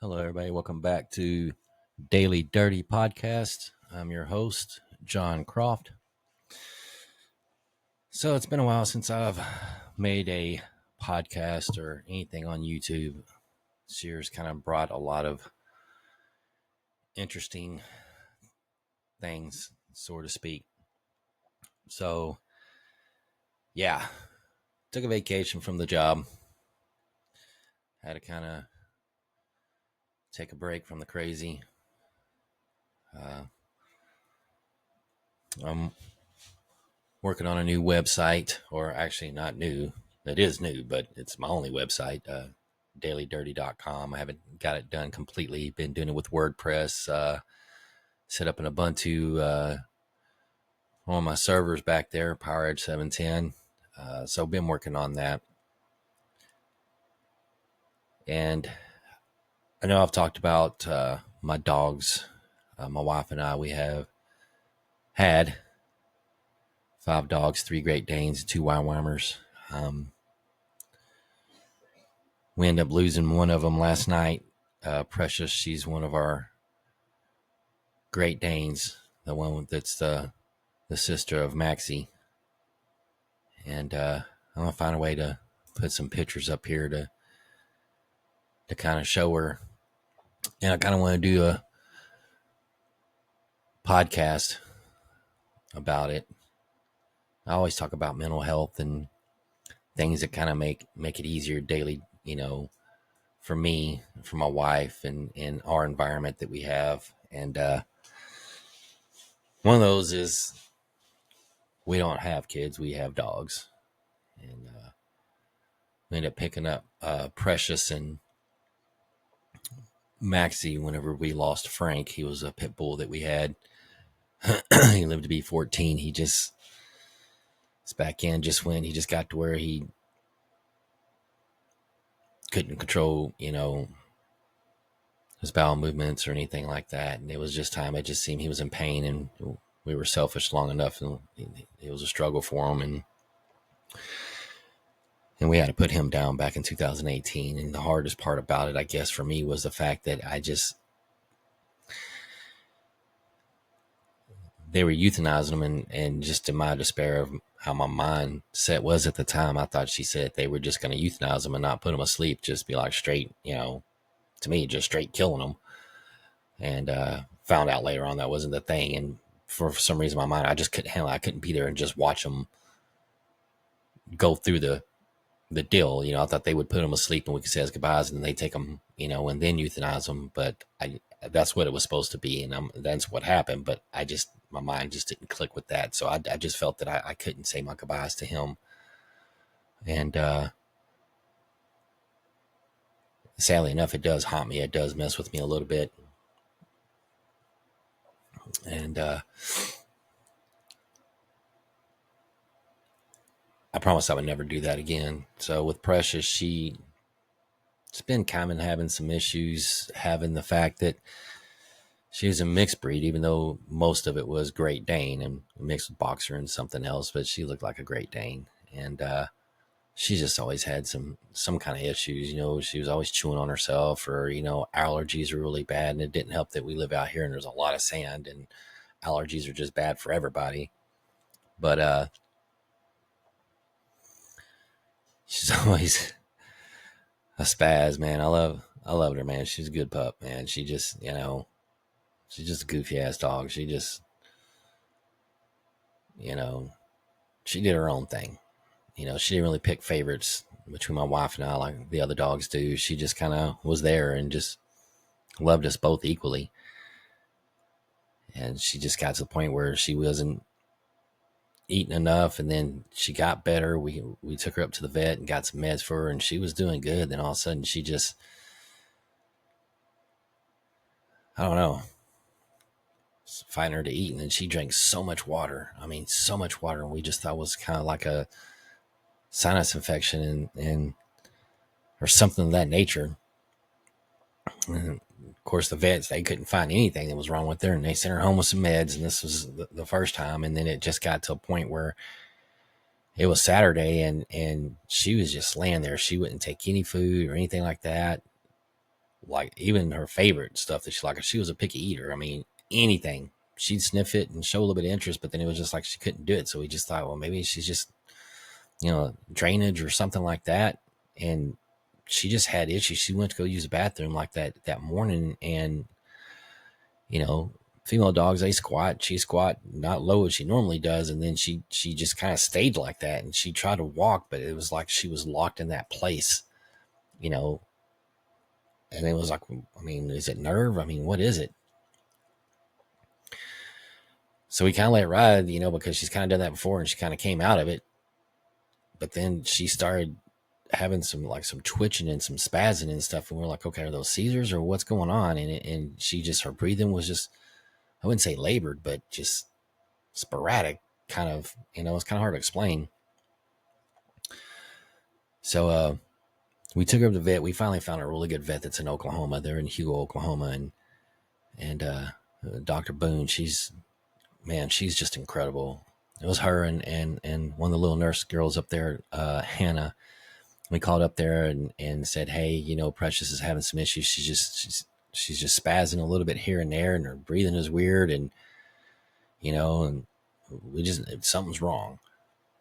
Hello, everybody. Welcome back to Daily Dirty Podcast. I'm your host, John Croft. So it's been a while since I've made a podcast or anything on YouTube. This year's kind of brought a lot of interesting things, so to speak. So, yeah, took a vacation from the job. Had to kind of take a break from the crazy. I'm working on a new website, or actually not new. It is new, but it's my only website, dailydirty.com. I haven't got it done completely. Been doing it with WordPress, set up an Ubuntu on my servers back there, PowerEdge 710. So been working on that. And I know I've talked about my dogs. My wife and I, we have had 5 dogs, 3 Great Danes, 2 Weimaraner's. We ended up losing one of them last night. Precious, she's one of our Great Danes, the one that's the sister of Maxie. And I'm going to find a way to put some pictures up here to kind of show her. And I kind of want to do a podcast about it. I always talk about mental health and things that kind of make it easier daily, for me, for my wife, and in our environment that we have. And one of those is we don't have kids, we have dogs. And we ended up picking up Precious and Maxie whenever we lost Frank. He was a pit bull that we had. He lived to be 14. He just is back in just when he just got to where he couldn't control, his bowel movements or anything like that. And it was just time. It just seemed he was in pain, and we were selfish long enough, and it was a struggle for him. And we had to put him down back in 2018. And the hardest part about it, I guess, for me was the fact that they were euthanizing him, and just in my despair of how my mindset was at the time, I thought she said they were just going to euthanize him and not put him asleep, just be like straight, to me, just straight killing him. And found out later on that wasn't the thing. And for some reason, my mind, I just couldn't handle it. I couldn't be there and just watch them go through the deal. I thought they would put him asleep and we could say his goodbyes, and then they take him, and then euthanize him. But that's what it was supposed to be, and that's what happened. But my mind just didn't click with that. So I just felt that I couldn't say my goodbyes to him. And sadly enough, it does haunt me. It does mess with me a little bit. And I promised I would never do that again. So with Precious, she's been kind of having some issues, having the fact that she was a mixed breed, even though most of it was Great Dane and mixed with Boxer and something else, but she looked like a Great Dane. And she just always had some kind of issues. She was always chewing on herself, or, allergies are really bad. And it didn't help that we live out here and there's a lot of sand, and allergies are just bad for everybody. But she's always a spaz, man. I loved her, man. She's a good pup, man. She just, she's just a goofy ass dog. She just, she did her own thing. She didn't really pick favorites between my wife and I like the other dogs do. She just kind of was there and just loved us both equally. And she just got to the point where she wasn't eating enough, and then she got better. We took her up to the vet and got some meds for her, and she was doing good. Then all of a sudden she just, I don't know, fighting her to eat. And then she drank so much water. I mean, so much water. And we just thought it was kind of like a sinus infection and or something of that nature. And of course, the vets, they couldn't find anything that was wrong with her, and they sent her home with some meds. And this was the first time. And then it just got to a point where it was Saturday, and she was just laying there. She wouldn't take any food or anything like that. like even her favorite stuff that she liked. She was a picky eater. I mean, anything she'd sniff it and show a little bit of interest, but then it was just like she couldn't do it. So we just thought, well, maybe she's just, drainage or something like that. And she just had issues. She went to go use the bathroom like that morning, and female dogs, they squat. She squat not low as she normally does, and then she just kind of stayed like that. And she tried to walk, but it was like she was locked in that place, you know. And it was like, I mean, is it nerve? I mean, what is it? So we kind of let it ride, because she's kind of done that before, and she kind of came out of it. But then she started having some twitching and some spazzing and stuff, and we're like, okay, are those seizures or what's going on? And she just, her breathing was just, I wouldn't say labored, but just sporadic, kind of. It's kind of hard to explain. So we took her to the vet. We finally found a really good vet that's in Oklahoma. They're in Hugo, Oklahoma, and Dr. Boone. She's just incredible. It was her and one of the little nurse girls up there, Hannah. We called up there and said, hey, Precious is having some issues. She's just spazzing a little bit here and there, and her breathing is weird, and and we just, something's wrong.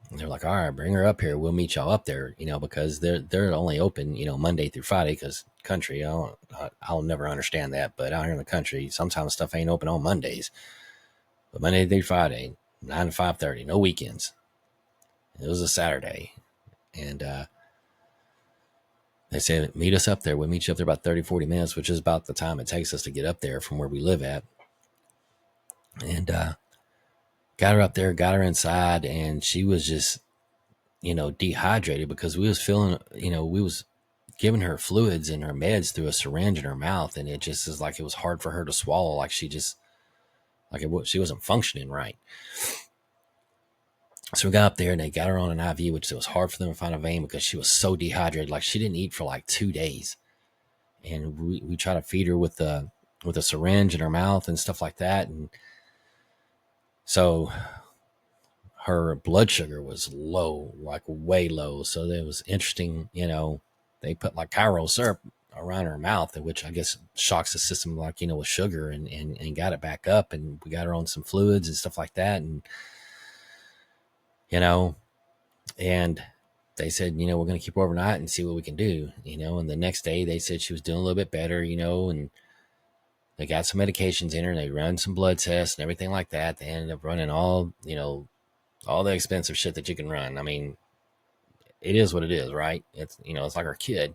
And they're like, all right, bring her up here. We'll meet y'all up there, because they're only open, Monday through Friday, because country, I'll never understand that. But out here in the country, sometimes stuff ain't open on Mondays. But Monday through Friday, 9 to 5:30, no weekends. It was a Saturday. And they said, meet us up there. We'll meet you up there about 30, 40 minutes, which is about the time it takes us to get up there from where we live at. And got her up there, got her inside, and she was just, dehydrated, because we was feeling, we was giving her fluids and her meds through a syringe in her mouth. And it just is like, it was hard for her to swallow. Like she just, she wasn't functioning right. So we got up there and they got her on an IV, which it was hard for them to find a vein because she was so dehydrated. Like she didn't eat for like 2 days. And we try to feed her with a syringe in her mouth and stuff like that. And so her blood sugar was low, like way low. So it was interesting, they put like Cairo syrup around her mouth, which I guess shocks the system, like, with sugar, and got it back up. And we got her on some fluids and stuff like that. And, and they said, we're going to keep her overnight and see what we can do, and the next day they said she was doing a little bit better, and they got some medications in her and they run some blood tests and everything like that. They ended up running all the expensive shit that you can run. I mean, it is what it is, right? It's, it's like our kid,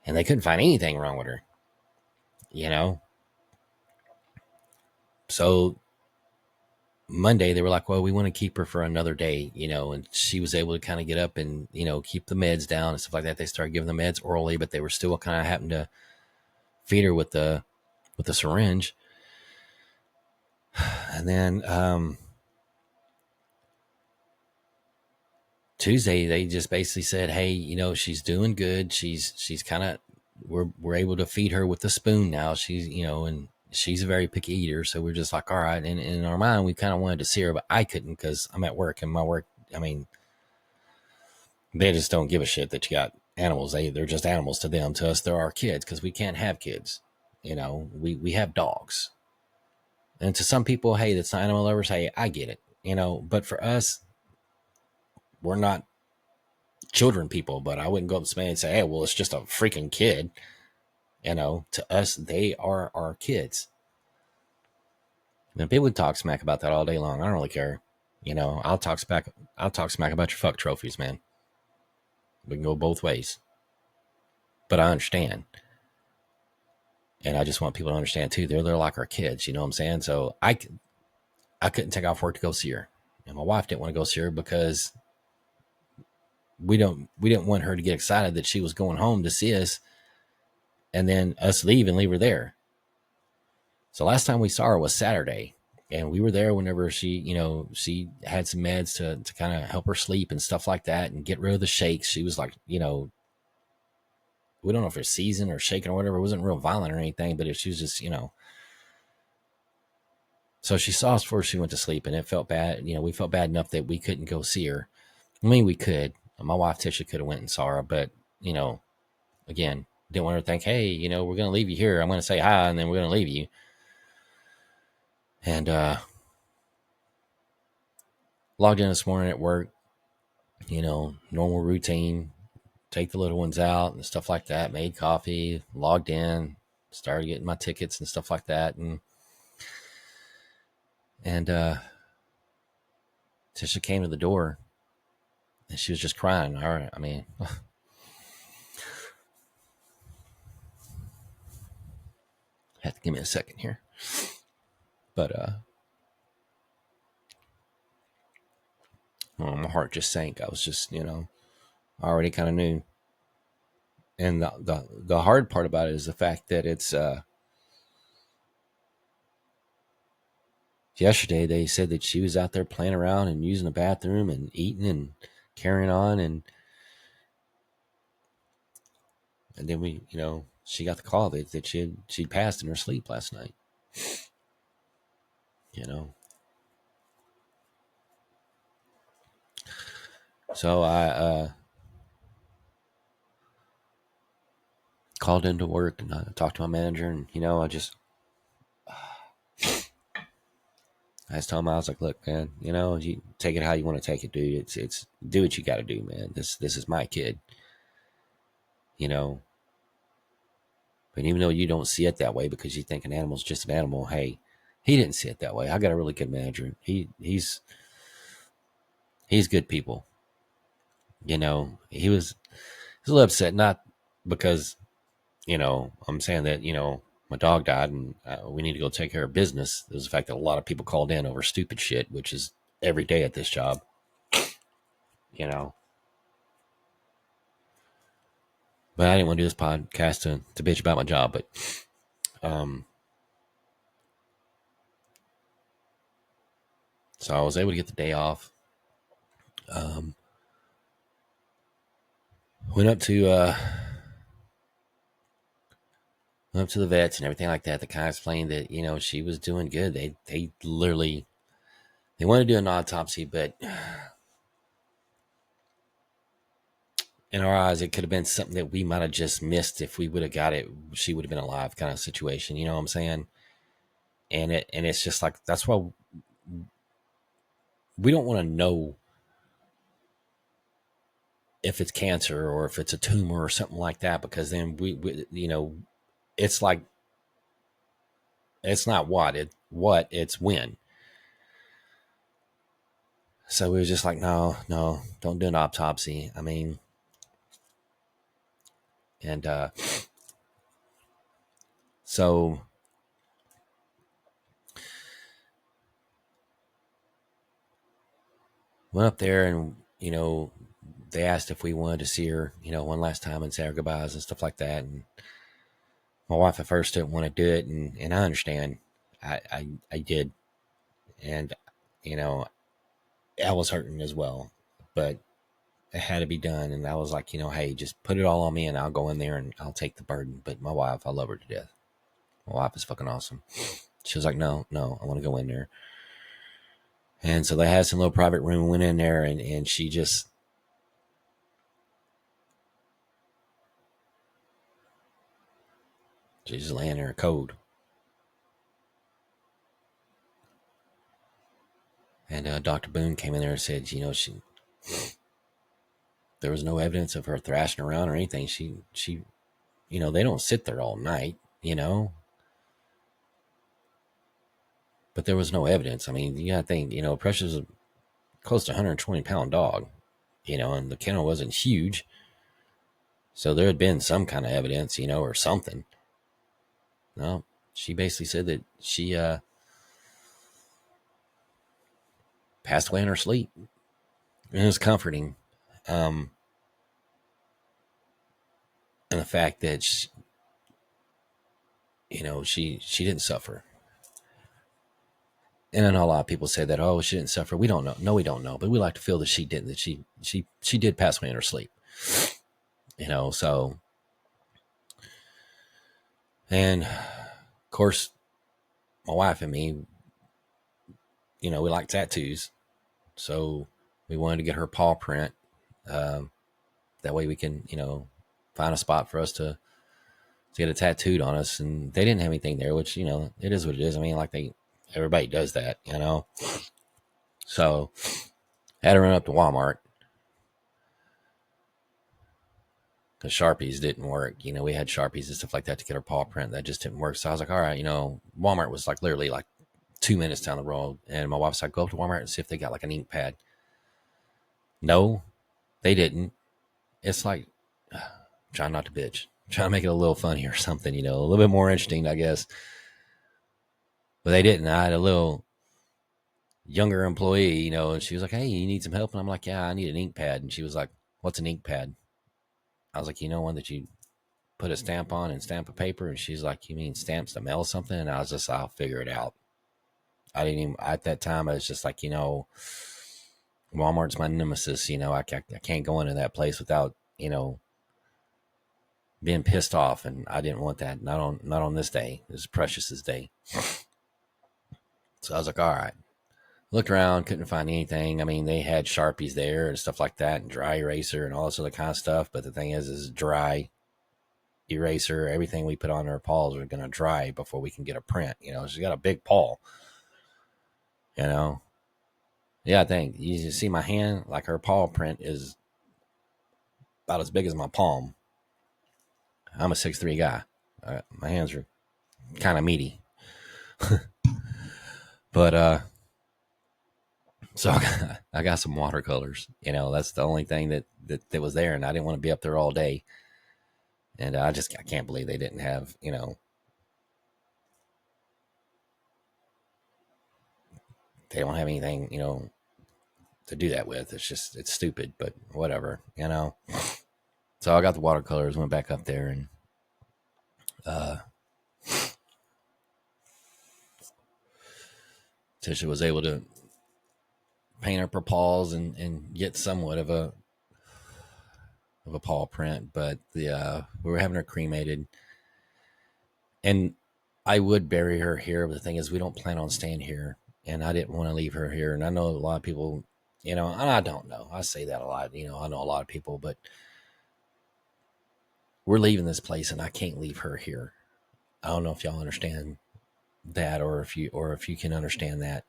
and they couldn't find anything wrong with her, So Monday they were like, well, we want to keep her for another day, and she was able to kind of get up and, keep the meds down and stuff like that. They started giving the meds orally, but they were still kind of having to feed her with the syringe. And then Tuesday they just basically said, hey, she's doing good. She's kind of, we're able to feed her with the spoon now. She's, and she's a very picky eater. So we're just like, all right. And in our mind, we kind of wanted to see her, but I couldn't because I'm at work, and my work, I mean, they just don't give a shit that you got animals. They're just animals to them. To us, they're our kids, because we can't have kids. We have dogs. And to some people, hey, that's not animal lovers. Hey, I get it. But for us, we're not children people. But I wouldn't go up to somebody and say, hey, well, it's just a freaking kid. To us, they are our kids. And people would talk smack about that all day long. I don't really care. I'll talk smack about your fuck trophies, man. We can go both ways. But I understand. And I just want people to understand too. They're like our kids, you know what I'm saying? So I couldn't take off work to go see her. And my wife didn't want to go see her because we didn't want her to get excited that she was going home to see us and then us leave her there. So last time we saw her was Saturday, and we were there whenever she had some meds to kind of help her sleep and stuff like that and get rid of the shakes. She was like, we don't know if it's seizing or shaking or whatever. It wasn't real violent or anything, but she was just, So she saw us before she went to sleep, and it felt bad. We felt bad enough that we couldn't go see her. I mean, we could. My wife Tisha could have went and saw her, but again, didn't want her to think, hey, you know, we're going to leave you here. I'm going to say hi and then we're going to leave you. And logged in this morning at work, you know, normal routine, take the little ones out and stuff like that, made coffee, logged in, started getting my tickets and stuff like that. And Tisha came to the door and she was just crying. All right. I mean, have to give me a second here. But well, my heart just sank. I was just, you know, I already kind of knew. And the hard part about it is the fact that it's yesterday they said that she was out there playing around and using the bathroom and eating and carrying on, and then we, you know, she got the call that she'd passed in her sleep last night. You know, so I called into work and I talked to my manager, and you know, I just told him, I was like, look, man, you know, you take it how you want to take it, dude. It's do what you got to do, man. This is my kid, you know. But even though you don't see it that way because you think an animal's just an animal, hey, he didn't see it that way. I got a really good manager. He's good people. You know, he was a little upset, not because, you know, I'm saying that, you know, my dog died and we need to go take care of business. There's the fact that a lot of people called in over stupid shit, which is every day at this job, you know. But I didn't want to do this podcast to bitch about my job. But so I was able to get the day off. Went up to the vets and everything like that. The guy explained that, you know, she was doing good. They literally they wanted to do an autopsy, but in our eyes, it could have been something that we might have just missed. If we would have got it, she would have been alive, kind of situation. You know what I'm saying? And it's just like, that's why we don't want to know if it's cancer or if it's a tumor or something like that, because then we you know, it's like, it's not what it's when. So we were just like, no, don't do an autopsy. I mean, and so went up there, and you know, they asked if we wanted to see her, you know, one last time and say our goodbyes and stuff like that. And my wife at first didn't want to do it, and I understand. I did, and you know, I was hurting as well, but it had to be done. And I was like, you know, hey, just put it all on me, and I'll go in there and I'll take the burden. But my wife, I love her to death. My wife is fucking awesome. She was like, no, I want to go in there. And so they had some little private room, went in there, and she just, she's just laying there cold. And Dr. Boone came in there and said, you know, there was no evidence of her thrashing around or anything. She, you know, they don't sit there all night, you know, but there was no evidence. I mean, you gotta think, you know, Precious is close to 120-pound dog, you know, and the kennel wasn't huge. So there had been some kind of evidence, you know, or something. No, she basically said that she passed away in her sleep. And it was comforting. And the fact that she, you know, she didn't suffer. And I know a lot of people say that, oh, she didn't suffer. We don't know. No, we don't know. But we like to feel that she didn't, that she did pass away in her sleep. You know, so, and of course, my wife and me, you know, we like tattoos. So we wanted to get her paw print. That way we can, you know, find a spot for us to to get it tattooed on us, and they didn't have anything there, which, you know, it is what it is. I mean, like everybody does that, you know. So I had to run up to Walmart because Sharpies didn't work. You know, we had Sharpies and stuff like that to get our paw print. That just didn't work. So I was like, all right, you know, Walmart was like literally like 2 minutes down the road. And my wife's like, go up to Walmart and see if they got like an ink pad. No, they didn't. It's like, trying not to bitch, trying to make it a little funny or something, you know, a little bit more interesting, I guess. But they didn't. I had a little younger employee, you know, and she was like, hey, you need some help? And I'm like, yeah, I need an ink pad. And she was like, what's an ink pad? I was like, you know, one that you put a stamp on and stamp a paper. And she's like, you mean stamps to mail something? And I was just, I'll figure it out. I didn't even, at that time, I was just like, you know, Walmart's my nemesis. You know, I can't go into that place without, you know, being pissed off. And I didn't want that. Not on this day. It was Precious's day. So I was like, all right. Looked around, couldn't find anything. I mean, they had Sharpies there and stuff like that, and dry eraser and all this other kind of stuff. But the thing is dry eraser, everything we put on our paws are going to dry before we can get a print. You know, she's got a big paw. You know, yeah, I think you see my hand, like her paw print is about as big as my palm. I'm a 6'3" guy. My hands are kind of meaty. But so I got some watercolors. You know, that's the only thing that was there, and I didn't want to be up there all day. And I can't believe they didn't have, you know, they don't have anything, you know, to do that with. It's stupid, but whatever, you know. So I got the watercolors, went back up there, and Tisha was able to paint up her paws and get somewhat of a paw print. But we were having her cremated, and I would bury her here, but the thing is, we don't plan on staying here, and I didn't want to leave her here. And I know a lot of people, you know, and I don't know. I say that a lot, you know. I know a lot of people, but we're leaving this place, and I can't leave her here. I don't know if y'all understand that, or if you can understand that.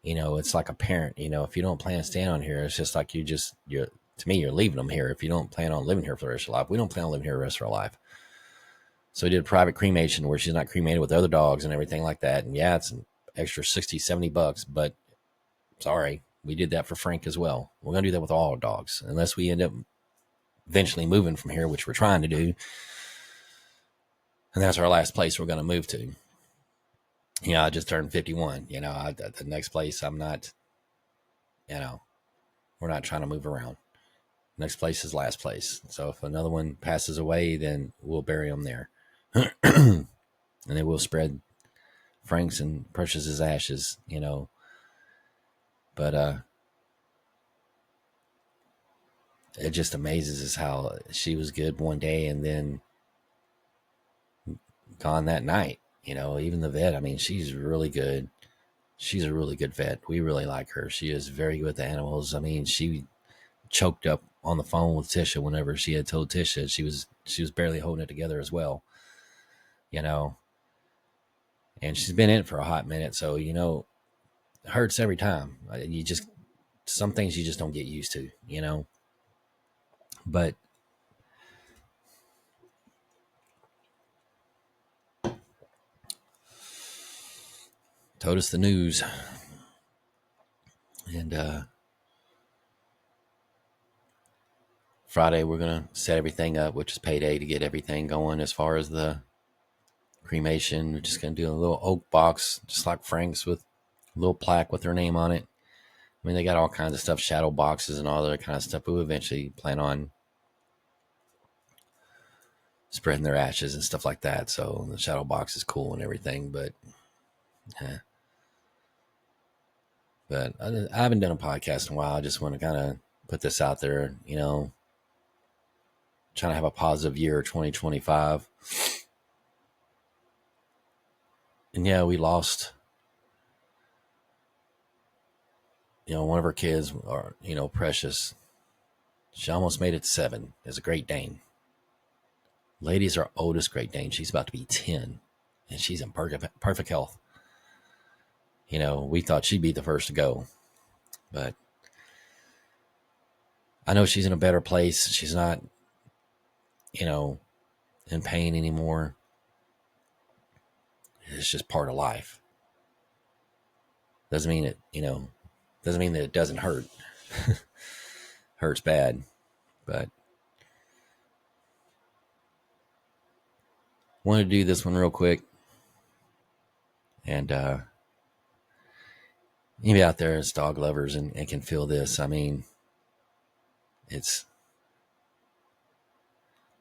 You know, it's like a parent. You know, if you don't plan to stay on here, it's just like you're to me, you're leaving them here. If you don't plan on living here for the rest of your life, we don't plan on living here the rest of our life. So we did a private cremation where she's not cremated with other dogs and everything like that. And yeah, it's an extra $60-$70, but sorry, we did that for Frank as well. We're going to do that with all our dogs, unless we end up eventually moving from here, which we're trying to do. And that's our last place we're going to move to. You know, I just turned 51. You know, the next place I'm not, you know, we're not trying to move around. Next place is last place. So if another one passes away, then we'll bury them there. And then we'll spread Frank's and Precious's ashes, you know. But it just amazes us how she was good one day and then gone that night. You know, even the vet, I mean, she's really good. She's a really good vet. We really like her. She is very good with the animals. I mean, she choked up on the phone with Tisha whenever she had told Tisha she was barely holding it together as well. You know, and she's been in it for a hot minute, so you know, it hurts every time. You just some things you just don't get used to, you know. But told us the news, and Friday we're gonna set everything up, which is payday, to get everything going as far as the cremation. We're just gonna do a little oak box, just like Frank's, with a little plaque with her name on it. I mean, they got all kinds of stuff, shadow boxes and all that kind of stuff. But we eventually plan on spreading their ashes and stuff like that. So the shadow box is cool and everything, but I haven't done a podcast in a while. I just want to kind of put this out there, you know, trying to have a positive year, 2025. And yeah, we lost, you know, one of our kids, or, you know, Precious. She almost made it to 7 as a Great Dane. Lady's our oldest Great Dane. She's about to be 10, and she's in perfect health. You know, we thought she'd be the first to go, but I know she's in a better place. She's not, you know, in pain anymore. It's just part of life. Doesn't mean it, doesn't mean that it doesn't hurt. Hurts bad, but wanted to do this one real quick. And maybe out there as dog lovers and can feel this. I mean, it's,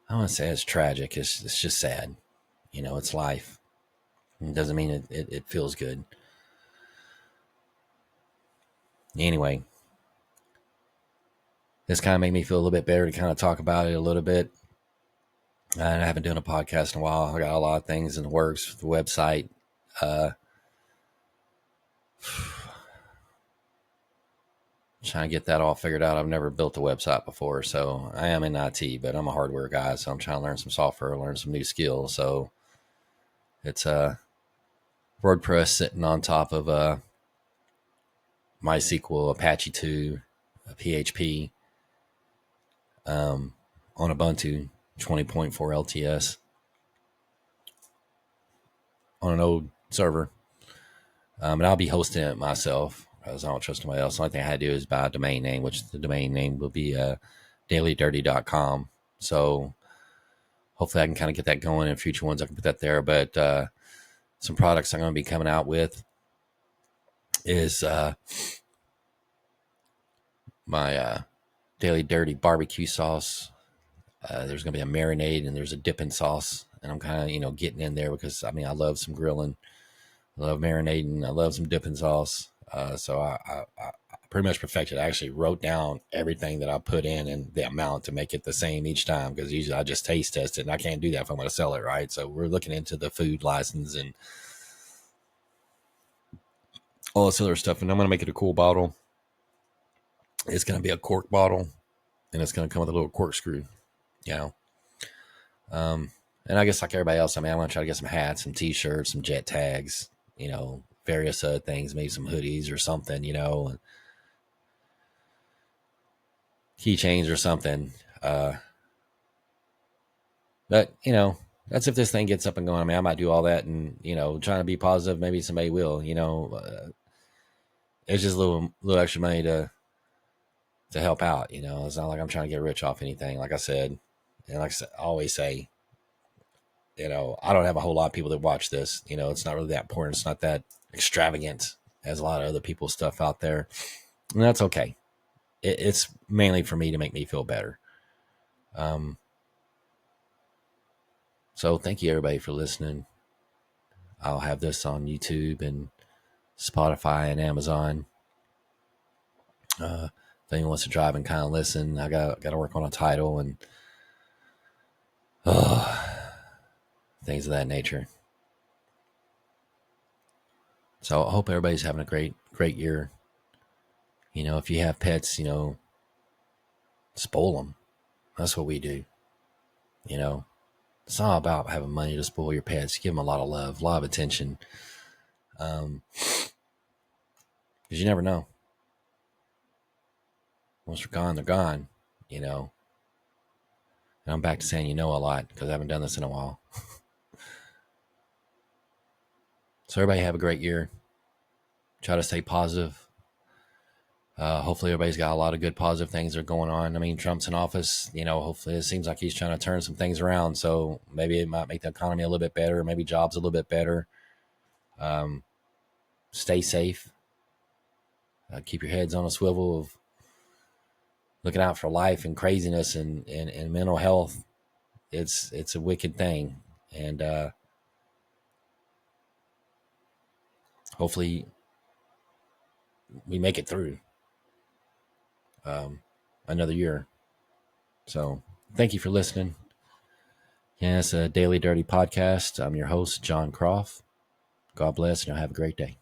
I don't want to say it's tragic. It's just sad. You know, it's life. It doesn't mean it feels good. Anyway, this kind of made me feel a little bit better to kind of talk about it a little bit. And I haven't done a podcast in a while. I got a lot of things in the works for the website. Trying to get that all figured out. I've never built a website before, so I am in IT, but I'm a hardware guy, so I'm trying to learn some software, learn some new skills. So it's WordPress sitting on top of MySQL, Apache 2, PHP, on Ubuntu 20.4 LTS on an old server. And I'll be hosting it myself because I don't trust anybody else. The only thing I had to do is buy a domain name, which the domain name will be dailydirty.com. So hopefully I can kind of get that going in future ones. I can put that there. But some products I'm going to be coming out with is my Daily Dirty barbecue sauce. There's going to be a marinade and there's a dipping sauce. And I'm kind of, getting in there because, I love some grilling. I love marinating. I love some dipping sauce. So I pretty much perfected. I actually wrote down everything that I put in and the amount to make it the same each time, because usually I just taste test it, and I can't do that if I'm going to sell it, right? So we're looking into the food license and all this other stuff, and I'm going to make it a cool bottle. It's going to be a cork bottle, and it's going to come with a little corkscrew, and I guess like everybody else, I'm going to try to get some hats, some t-shirts, some jet tags, various other things, maybe some hoodies or something, and keychains or something. But, that's if this thing gets up and going. I might do all that and, trying to be positive. Maybe somebody will, it's just a little extra money to help out. It's not like I'm trying to get rich off anything. Like I said, and like I always say, I don't have a whole lot of people that watch this. It's not really that important. It's not that extravagant as a lot of other people's stuff out there. And that's okay. It's mainly for me to make me feel better. So thank you everybody for listening. I'll have this on YouTube and Spotify and Amazon. If anyone wants to drive and kind of listen, I got to work on a title and things of that nature. So I hope everybody's having a great year. If you have pets, spoil them. That's what we do. It's not about having money to spoil your pets. Give them a lot of love, a lot of attention. Because you never know. Once they're gone, they're gone, And I'm back to saying a lot because I haven't done this in a while. So everybody have a great year. Try to stay positive. Hopefully everybody's got a lot of good positive things that are going on. Trump's in office, hopefully it seems like he's trying to turn some things around. So maybe it might make the economy a little bit better, maybe jobs a little bit better. Stay safe. Keep your heads on a swivel of looking out for life and craziness and mental health. It's a wicked thing. And hopefully we make it through another year. So thank you for listening. Yeah, it's a Daily Dirty podcast. I'm your host, John Croft. God bless, and have a great day.